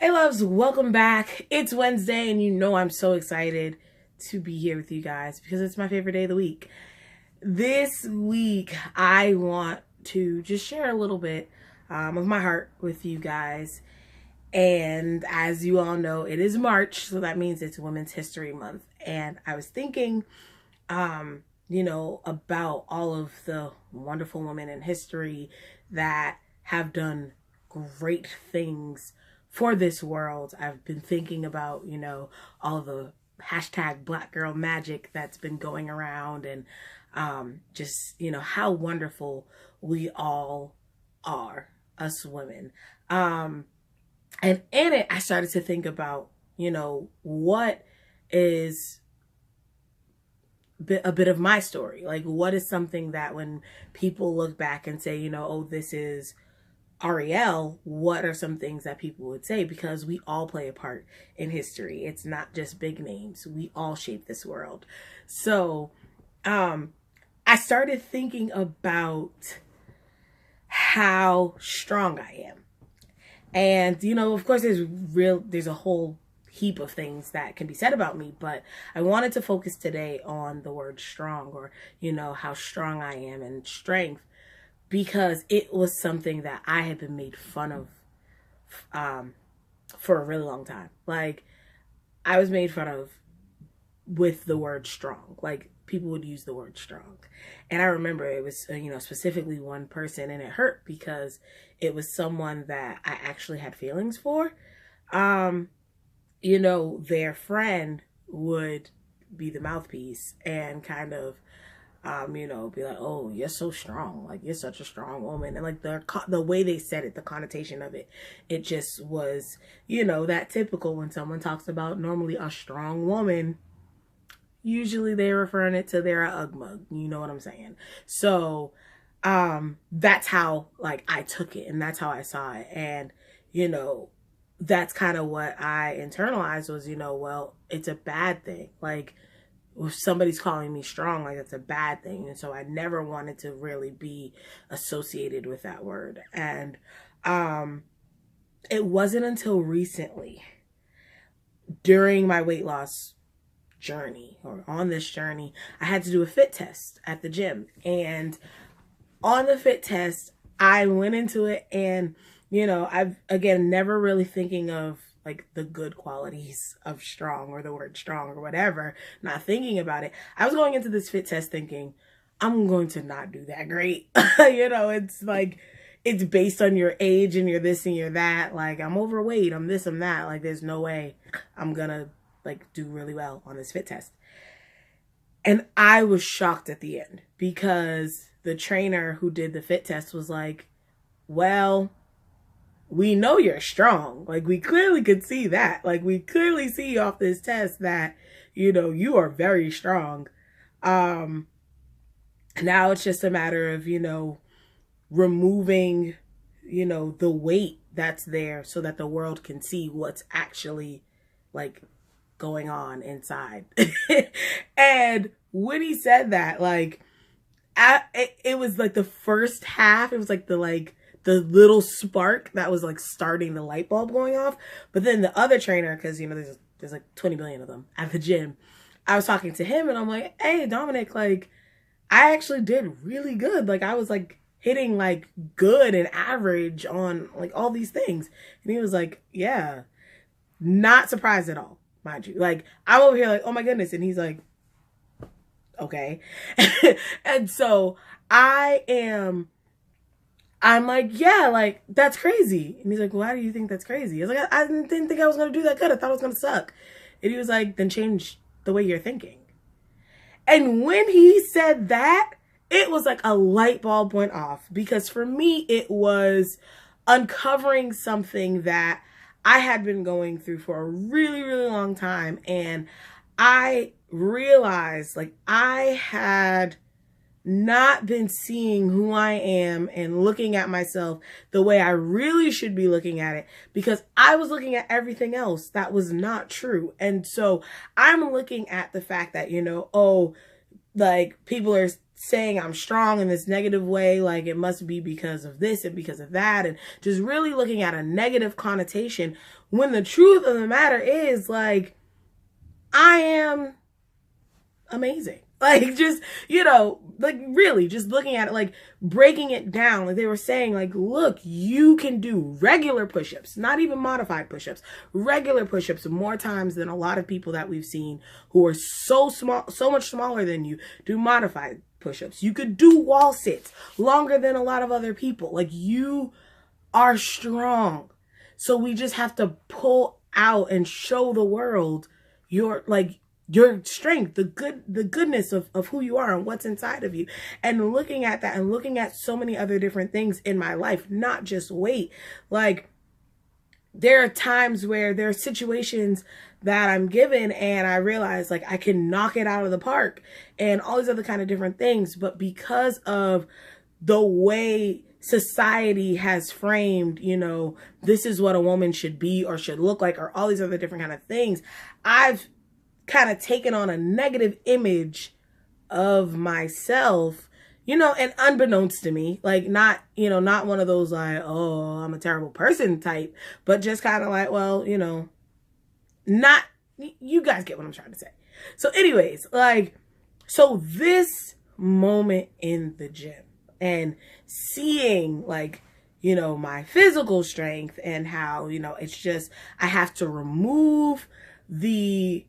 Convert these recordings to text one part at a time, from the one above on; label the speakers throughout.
Speaker 1: Hey loves, welcome back. It's Wednesday and you know I'm so excited to be here with you guys because it's my favorite day of the week. This week I want to just share a little bit of my heart with you guys. And as you all know, it is March, so that means it's Women's History Month. And I was thinking, about all of the wonderful women in history that have done great things for this world. I've been thinking about, all the hashtag Black Girl Magic that's been going around and how wonderful we all are, us women. And in it, I started to think about, what is a bit of my story. Like, what is something that when people look back and say, oh, this is Ariel, what are some things that people would say? Because we all play a part in history. It's not just big names. We all shape this world. So I started thinking about how strong I am. And, of course, there's a whole heap of things that can be said about me, but I wanted to focus today on the word strong, or, how strong I am and strength, because it was something that I had been made fun of for a really long time. Like, I was made fun of with the word strong. Like, people would use the word strong. And I remember it was, specifically one person, and it hurt because it was someone that I actually had feelings for. Their friend would be the mouthpiece and kind of be like, oh, you're so strong. Like, you're such a strong woman. And like the way they said it, the connotation of it, it just was, that typical when someone talks about normally a strong woman, usually they're referring it to their Ugg mug. You know what I'm saying? So, that's how like I took it and that's how I saw it. And, that's kind of what I internalized was, well, it's a bad thing. Like, if somebody's calling me strong, like, it's a bad thing. And so I never wanted to really be associated with that word. And it wasn't until recently, during my weight loss journey, or on this journey, I had to do a fit test at the gym. And on the fit test, I went into it and, I've, again, never really thinking of like the good qualities of strong or the word strong or whatever, not thinking about it. I was going into this fit test thinking, I'm going to not do that great. It's like, it's based on your age and you're this and you're that. Like, I'm overweight, I'm this, I'm that. Like, there's no way I'm gonna like do really well on this fit test. And I was shocked at the end because the trainer who did the fit test was like, well, we know you're strong. Like, we clearly could see that. Like, we clearly see off this test that, you are very strong. Now it's just a matter of, removing, the weight that's there so that the world can see what's actually like going on inside. And when he said that, like, it was like the first half, it was like the little spark that was like starting the light bulb going off. But then the other trainer, because there's like 20 billion of them at the gym, I was talking to him and I'm like, hey, Dominic, like, I actually did really good. Like, I was like hitting like good and average on like all these things. And he was like, yeah, not surprised at all, mind you. Like, I'm over here like, oh my goodness. And he's like, okay. And so I'm like, yeah, like, that's crazy. And he's like, why do you think that's crazy? I was like, I didn't think I was going to do that good. I thought it was going to suck. And he was like, then change the way you're thinking. And when he said that, it was like a light bulb went off, because for me, it was uncovering something that I had been going through for a really, really long time. And I realized, like, I had not been seeing who I am and looking at myself the way I really should be looking at it, because I was looking at everything else that was not true. And so I'm looking at the fact that, like, people are saying I'm strong in this negative way, like it must be because of this and because of that, and just really looking at a negative connotation, when the truth of the matter is, like, I am amazing. Like, just, you know, like, really just looking at it, like, breaking it down. Like, they were saying, like, look, you can do regular push-ups, not even modified push-ups, regular push-ups more times than a lot of people that we've seen who are so small, so much smaller than you, do modified push-ups. You could do wall sits longer than a lot of other people. Like, you are strong. So we just have to pull out and show the world your, like, your strength, the goodness of who you are and what's inside of you. And looking at that and looking at so many other different things in my life, not just weight. Like, there are times where there are situations that I'm given and I realize, like, I can knock it out of the park and all these other kind of different things. But because of the way society has framed, you know, this is what a woman should be or should look like, or all these other different kind of things, I've kind of taken on a negative image of myself, you know, and unbeknownst to me, like, not, you know, not one of those like, oh, I'm a terrible person type, but just kind of like, well, you know, not, you guys get what I'm trying to say. So anyways, like, so this moment in the gym and seeing, like, you know, my physical strength and how, you know, it's just, I have to remove the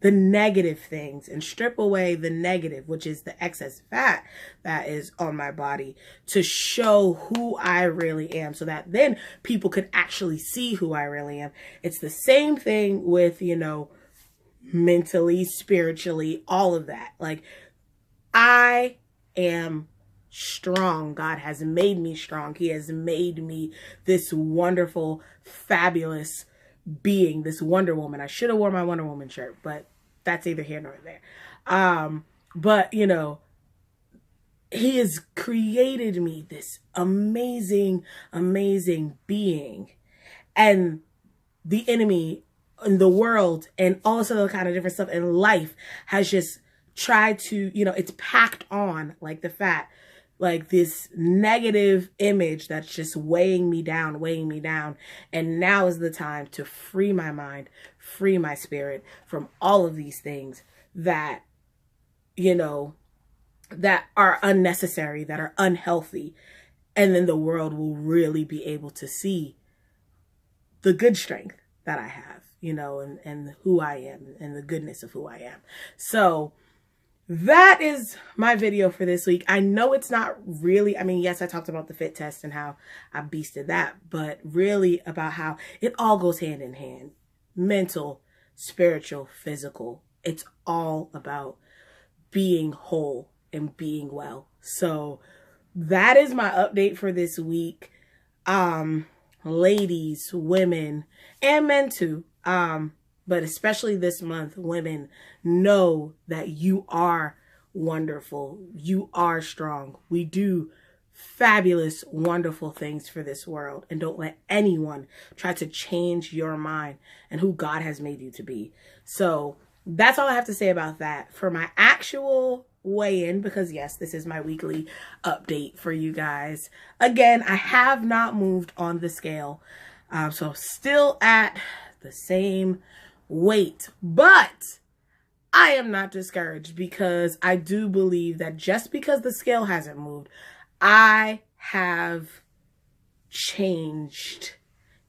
Speaker 1: negative things and strip away the negative, which is the excess fat that is on my body, to show who I really am, so that then people could actually see who I really am. It's the same thing with, you know, mentally, spiritually, all of that. Like, I am strong. God has made me strong. He has made me this wonderful, fabulous being, this Wonder Woman. I should have worn my Wonder Woman shirt, but that's neither here nor there. But, you know, he has created me this amazing, amazing being. And the enemy and the world and all this other kind of different stuff in life has just tried to, you know, it's packed on, like, the fat, like, this negative image that's just weighing me down. And now is the time to free my mind, free my spirit from all of these things that, you know, that are unnecessary, that are unhealthy. And then the world will really be able to see the good strength that I have, you know, and who I am and the goodness of who I am. So that is my video for this week. I know it's not really, I mean, yes, I talked about the fit test and how I beasted that, but really about how it all goes hand in hand. Mental, spiritual, physical. It's all about being whole and being well. So that is my update for this week. Ladies, women, and men too. But especially this month, women, know that you are wonderful. You are strong. We do fabulous, wonderful things for this world. And don't let anyone try to change your mind and who God has made you to be. So that's all I have to say about that. For my actual weigh-in, because yes, this is my weekly update for you guys. Again, I have not moved on the scale. So still at the same weight, but I am not discouraged, because I do believe that just because the scale hasn't moved, I have changed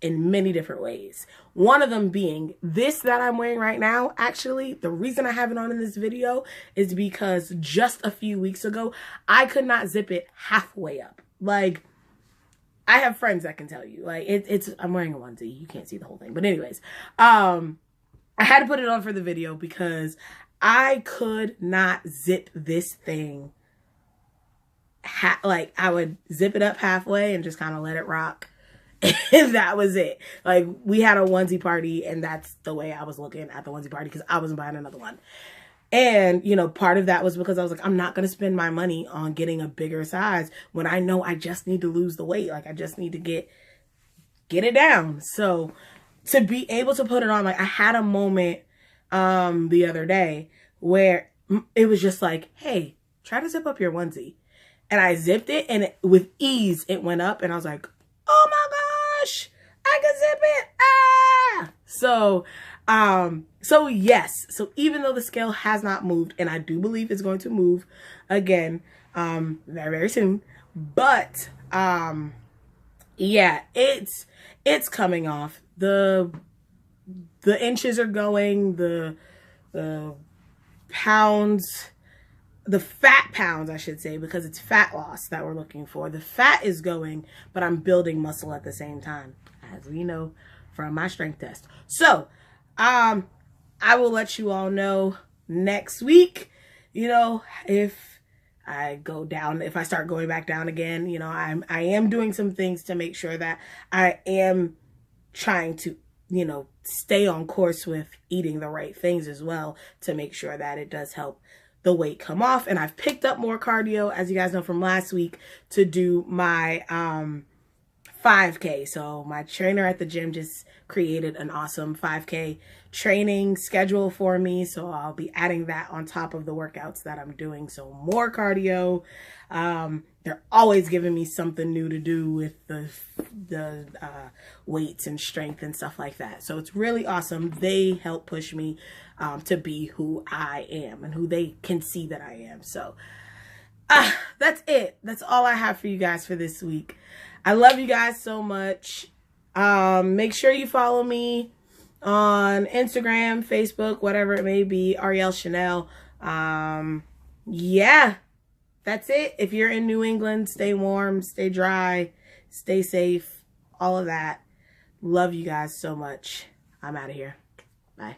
Speaker 1: in many different ways. One of them being this that I'm wearing right now. Actually, the reason I have it on in this video is because just a few weeks ago, I could not zip it halfway up. Like, I have friends that can tell you, like, it's, I'm wearing a onesie. You can't see the whole thing. But anyways, I had to put it on for the video because I could not zip this thing. Like, I would zip it up halfway and just kind of let it rock. And that was it. Like, we had a onesie party and that's the way I was looking at the onesie party, because I wasn't buying another one. And, you know, part of that was because I was like, I'm not going to spend my money on getting a bigger size when I know I just need to lose the weight. Like, I just need to get it down. So to be able to put it on, like, I had a moment the other day where it was just like, hey, try to zip up your onesie. And I zipped it, and with ease, it went up. And I was like, oh my gosh, I can zip it. Ah! So yes. So even though the scale has not moved, and I do believe it's going to move again, very, very soon. But, yeah, it's coming off. The inches are going, the pounds, the fat pounds, I should say, because it's fat loss that we're looking for. The fat is going, but I'm building muscle at the same time, as we know from my strength test. So, I will let you all know next week, you know, if I go down, if I start going back down again. You know, I am doing some things to make sure that I am trying to, you know, stay on course with eating the right things as well, to make sure that it does help the weight come off. And I've picked up more cardio, as you guys know from last week, to do my 5K. So my trainer at the gym just created an awesome 5K training schedule for me. So I'll be adding that on top of the workouts that I'm doing. So more cardio. They're always giving me something new to do with the weights and strength and stuff like that. So it's really awesome. They help push me to be who I am and who they can see that I am. So that's it. That's all I have for you guys for this week. I love you guys so much. Make sure you follow me on Instagram, Facebook, whatever it may be, Arielle Chanel. Yeah, that's it. If you're in New England, stay warm, stay dry, stay safe, all of that. Love you guys so much. I'm out of here. Bye.